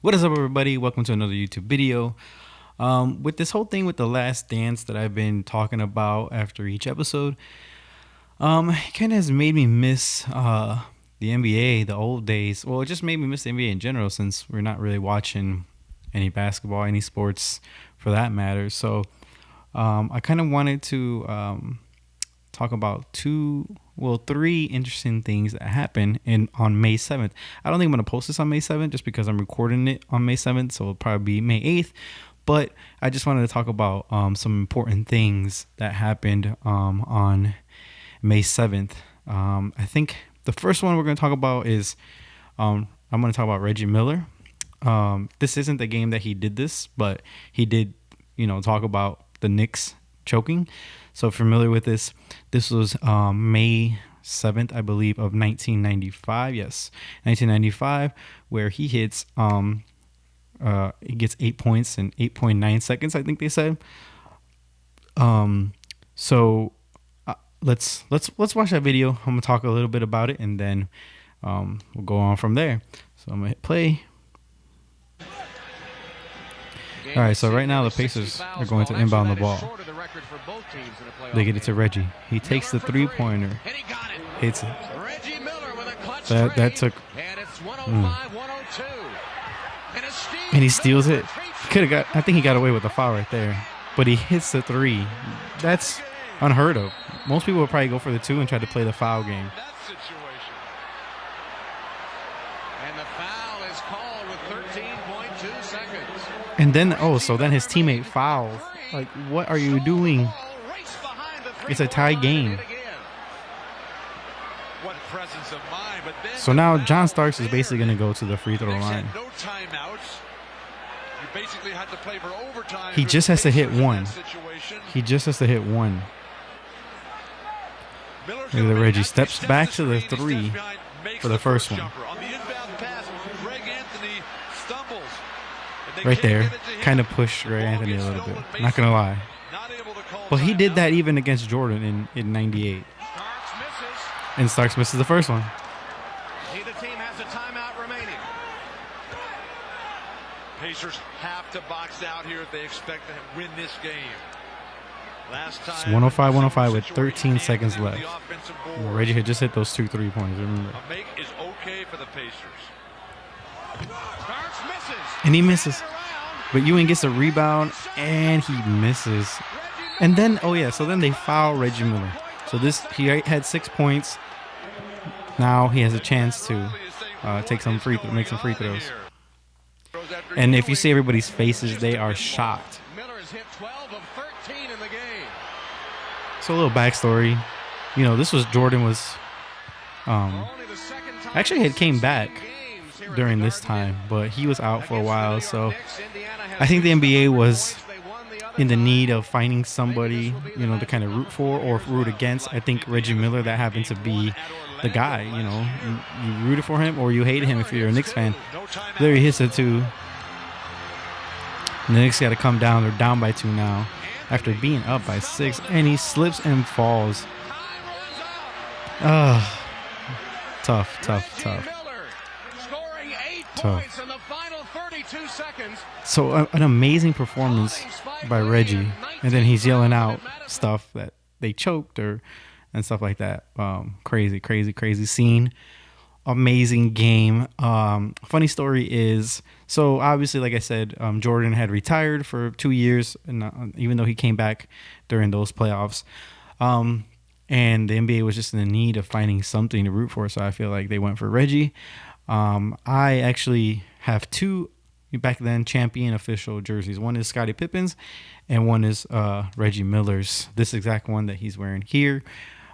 What is up, everybody? Welcome to another YouTube video. With this whole thing with the Last Dance that I've been talking about after each episode, it kind of has made me miss the NBA, the old days. Well, it just made me miss the NBA in general since we're not really watching any basketball, any sports for that matter. So I kind of wanted to talk about three interesting things that happened on May 7th. I don't think I'm going to post this on May 7th just because I'm recording it on May 7th, so it'll probably be May 8th. But I just wanted to talk about some important things that happened on May 7th. I think the first one we're going to talk about is I'm going to talk about Reggie Miller. This isn't the game that he did this, but he did, talk about the Knicks choking. So if you're familiar with this was May 7th, I believe, of 1995. Yes, 1995, where he hits he gets 8 points in 8.9 seconds, I think they said. So let's watch that video. I'm gonna talk a little bit about it, and then we'll go on from there. So I'm gonna hit play. All right, so right now the Pacers are going to inbound the ball. They get it to Reggie. He takes the three-pointer, hits it. That took, and he steals it. I think he got away with the foul right there, but he hits the three. That's unheard of. Most people would probably go for the two and try to play the foul game. And then, so then his teammate fouls. Like, what are you doing? It's a tie game. So now John Starks is basically going to go to the free throw line. He just has to hit one. He just has to hit one. Look at Reggie steps back to the three for the first one. Right there, kind of pushed Ray Anthony a little bit. Not gonna lie. Well, he did that even against Jordan in '98. And Starks misses the first one. Neither team has a timeout remaining. Pacers have to box out here if they expect to win this game. Last time, it's 105 with 13 seconds left. Reggie had just hit those 2 3-pointers. Remember. A make is okay for the Pacers. And he misses. But Ewing gets a rebound and he misses. And then, so then they foul Reggie Miller. So he had 6 points. Now he has a chance to make some free throws. And if you see everybody's faces, they are shocked. So a little backstory. This was Jordan was actually had came back during this time, but he was out for a while. So I think the NBA was in the need of finding somebody, to kind of root for or root against. I think Reggie Miller, that happened to be the guy. You rooted for him or you hated him if you're a Knicks fan. There he hits it too. The Knicks got to come down. They're down by 2 now after being up by 6, and he slips and falls. Tough. So an amazing performance by Reggie, and then he's yelling out stuff that they choked and stuff like that. Crazy scene. Amazing game. Funny story is, so obviously, like I said, Jordan had retired for 2 years, and even though he came back during those playoffs, and the NBA was just in the need of finding something to root for, so I feel like they went for Reggie. I actually have 2 back then champion official jerseys. One is Scottie Pippen's, and one is Reggie Miller's. This exact one that he's wearing here.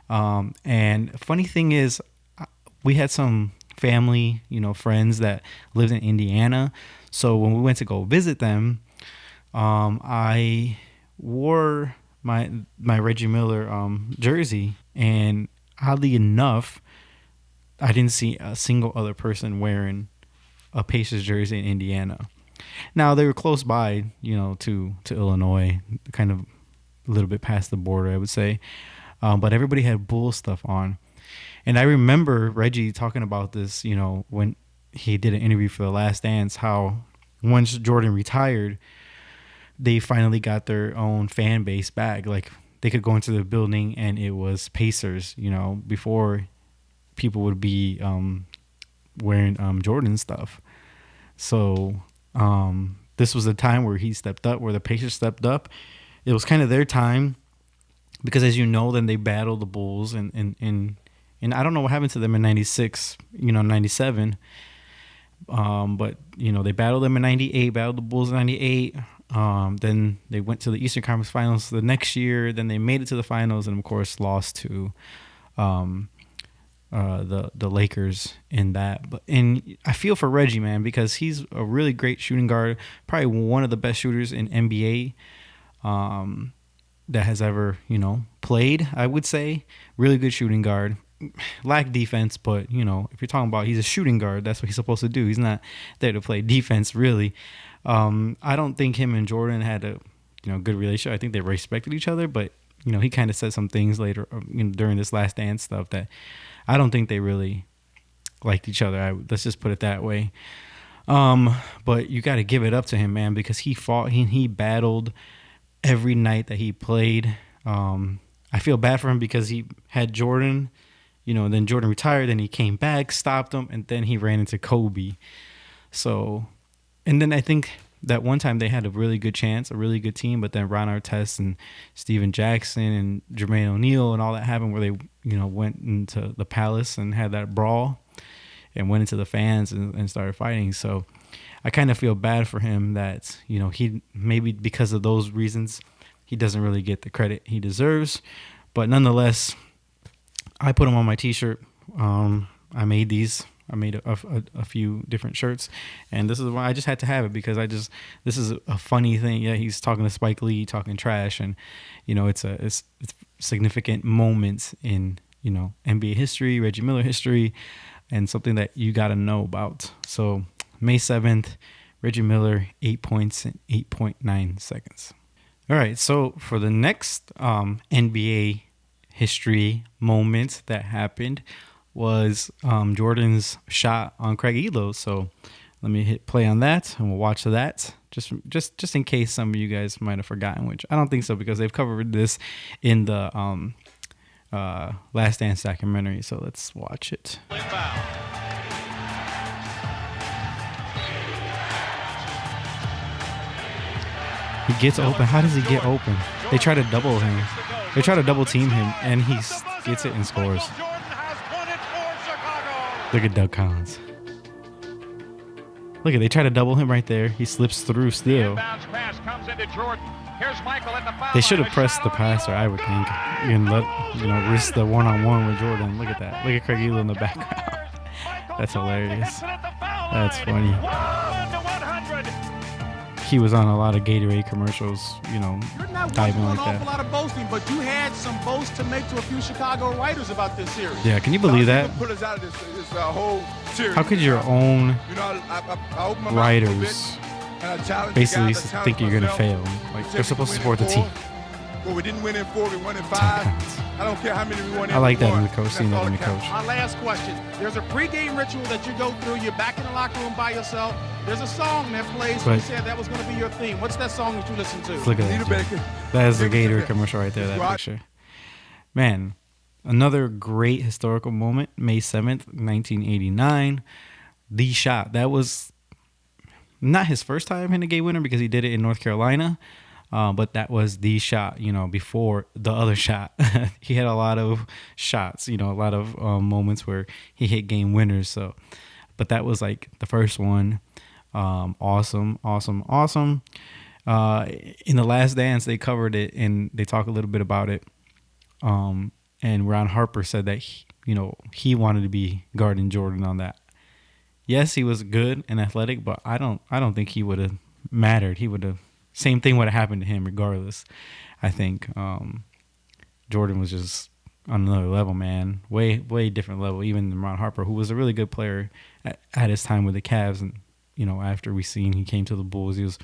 And funny thing is, we had some family, friends that lived in Indiana. So when we went to go visit them, I wore my Reggie Miller jersey, and oddly enough, I didn't see a single other person wearing a Pacers jersey in Indiana. Now they were close by, to Illinois, kind of a little bit past the border, I would say. But everybody had Bull stuff on. And I remember Reggie talking about this, when he did an interview for The Last Dance, how once Jordan retired, they finally got their own fan base back. Like they could go into the building and it was Pacers. Before people would be wearing Jordan stuff. So this was a time where he stepped up, where the Pacers stepped up. It was kind of their time because, as you know, then they battled the Bulls and I don't know what happened to them in 96, 97. But, they battled them in 98, battled the Bulls in 98. Then they went to the Eastern Conference Finals the next year. Then they made it to the finals and, of course, lost to the Lakers in that. And I feel for Reggie, man, because he's a really great shooting guard, probably one of the best shooters in NBA that has ever, played, I would say. Really good shooting guard. Lack defense, but, if you're talking about he's a shooting guard, that's what he's supposed to do. He's not there to play defense, really. I don't think him and Jordan had a, good relationship. I think they respected each other, but, he kind of said some things later during this Last Dance stuff that I don't think they really liked each other. Let's just put it that way. But you got to give it up to him, man, because he fought, he battled every night that he played. I feel bad for him because he had Jordan, then Jordan retired, then he came back, stopped him, and then he ran into Kobe. So, and then I think that one time they had a really good chance, a really good team, but then Ron Artest and Steven Jackson and Jermaine O'Neal and all that happened where they, went into the Palace and had that brawl and went into the fans and started fighting. So I kind of feel bad for him that, he maybe because of those reasons, he doesn't really get the credit he deserves. But nonetheless, I put him on my T-shirt. I made these. I made a few different shirts, and this is why I just had to have it because this is a funny thing. Yeah, he's talking to Spike Lee, talking trash, and it's significant moments in NBA history, Reggie Miller history, and something that you got to know about. So May 7th, Reggie Miller, 8 points in 8.9 seconds. All right, so for the next NBA history moment that happened was Jordan's shot on Craig Ehlo. So let me hit play on that and we'll watch that just in case some of you guys might have forgotten, which I don't think so because they've covered this in the Last Dance documentary. So let's watch it. He gets open. How does he get open? They try to double him. They try to double team him and he gets it and scores. Look at Doug Collins. Look at, they try to double him right there. He slips through still. They should have pressed the passer, I would think, and let risk the one-on-one with Jordan. Look at that. Look at Craig Ehlo in the background. That's hilarious. That's funny. He was on a lot of Gatorade commercials, diving like that. A lot of boasting, but you had some boast to make to a few Chicago writers about this series. Yeah, can you believe that? Whole series. How could your own writers basically think you're gonna fail? Like they're supposed to support the team. Well, we didn't win in 4, we won in 5. I don't care how many we won in. I like that in the coach, seeing that in the coach. My last question. There's a pregame ritual that you go through. You're back in the locker room by yourself. There's a song that plays. You said that was going to be your theme. What's that song that you listen to? Look at that. That is the Gatorade commercial right there, that picture. Man, another great historical moment, May 7th, 1989. The shot. That was not his first time hitting a game winner because he did it in North Carolina. But that was the shot, before the other shot. He had a lot of shots, a lot of moments where he hit game winners. So, but that was like the first one. Awesome. In the Last Dance, they covered it and they talk a little bit about it. And Ron Harper said that he wanted to be guarding Jordan on that. Yes, he was good and athletic, but I don't think he would have mattered. He would have. Same thing would have happened to him regardless. I think Jordan was just on another level, man. Way different level, even than Ron Harper, who was a really good player at his time with the Cavs. And, after we seen he came to the Bulls, he was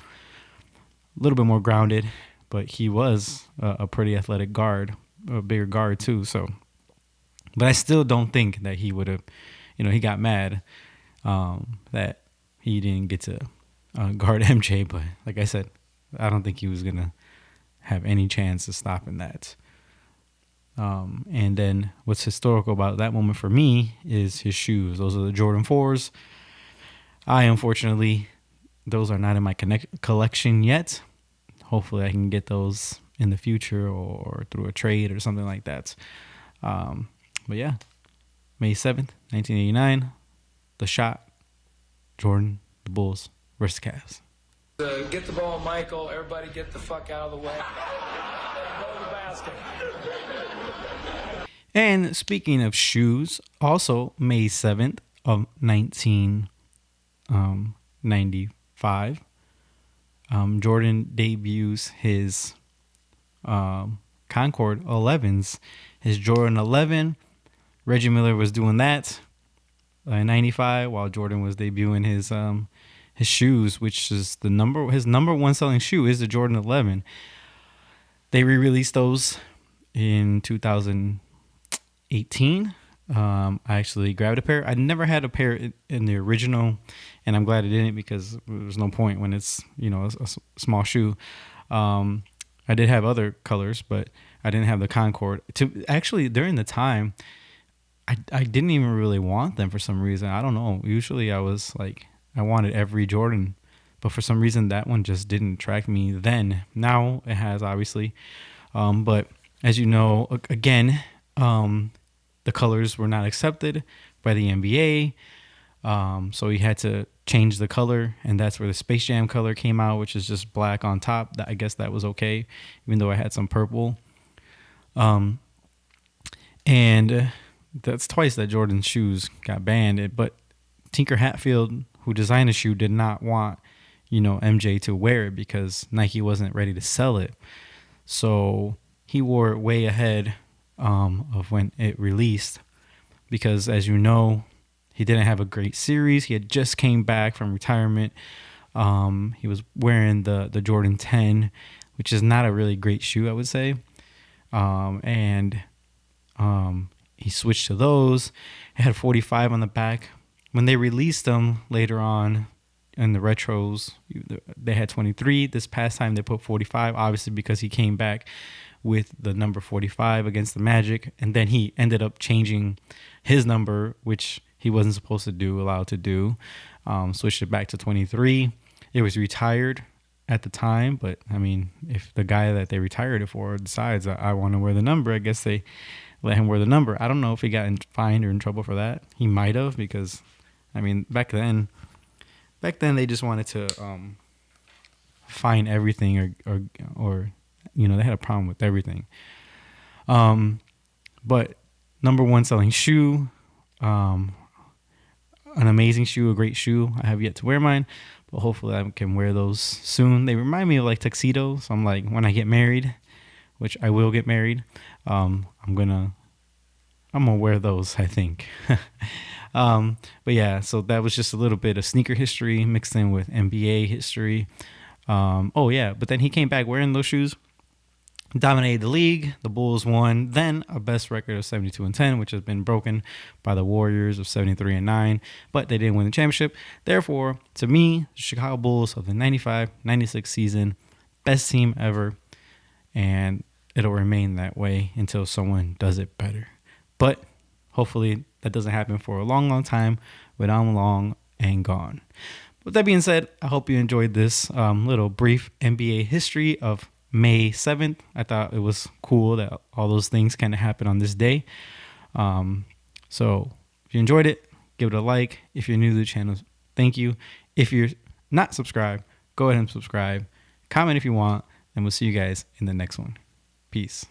a little bit more grounded, but he was a pretty athletic guard, a bigger guard too. So, but I still don't think that he would have, he got mad that he didn't get to guard MJ. But like I said, I don't think he was going to have any chance of stopping that. And then what's historical about that moment for me is his shoes. Those are the Jordan 4s. Unfortunately, those are not in my collection yet. Hopefully I can get those in the future or through a trade or something like that. But yeah, May 7th, 1989, the shot, Jordan, the Bulls versus Cavs. Get the ball, Michael. Everybody get the fuck out of the way. Go to the basket. And speaking of shoes, also May 7th of 1995, Jordan debuts his Concord 11s. His Jordan 11, Reggie Miller was doing that in 95 while Jordan was debuting his shoes, which is his number one selling shoe is the Jordan 11. They re-released those in 2018. I actually grabbed a pair. I never had a pair in the original, and I'm glad I didn't because there's no point when it's a small shoe. I did have other colors, but I didn't have the Concord. Actually, during the time, I didn't even really want them for some reason. I don't know. Usually, I was like, I wanted every Jordan, but for some reason, that one just didn't attract me then. Now it has, obviously, but as you know, again, the colors were not accepted by the NBA. So he had to change the color, and that's where the Space Jam color came out, which is just black on top. I guess that was okay, even though I had some purple. And that's twice that Jordan's shoes got banned. But Tinker Hatfield, who designed the shoe, did not want, MJ to wear it because Nike wasn't ready to sell it. So he wore it way ahead of when it released, because as you know, he didn't have a great series. He had just came back from retirement. He was wearing the Jordan 10, which is not a really great shoe, I would say. And he switched to those. It had 45 on the back. When they released them later on in the retros, they had 23. This past time they put 45, obviously because he came back with the number 45 against the Magic, and then he ended up changing his number, which he wasn't supposed to allowed to do. Switched it back to 23. It was retired at the time, but I mean, if the guy that they retired it for decides I want to wear the number, I guess they let him wear the number. I don't know if he got fined or in trouble for that. He might have, because I mean, back then they just wanted to fine everything or they had a problem with everything. But number one selling shoe, an amazing shoe, a great shoe. I have yet to wear mine, but hopefully I can wear those soon. They remind me of like tuxedos. So I'm like, when I get married, which I will get married, I'm gonna wear those, I think. But yeah, so that was just a little bit of sneaker history mixed in with NBA history. But then he came back wearing those shoes, dominated the league. The Bulls won then a best record of 72-10, which has been broken by the Warriors of 73-9, but they didn't win the championship. Therefore, to me, the Chicago Bulls of the 95-96 season, best team ever, and it'll remain that way until someone does it better. But hopefully that doesn't happen for a long, long time when I'm long and gone. With that being said, I hope you enjoyed this little brief NBA history of May 7th. I thought it was cool that all those things kind of happen on this day. So if you enjoyed it, give it a like. If you're new to the channel, thank you. If you're not subscribed, go ahead and subscribe. Comment if you want, and we'll see you guys in the next one. Peace.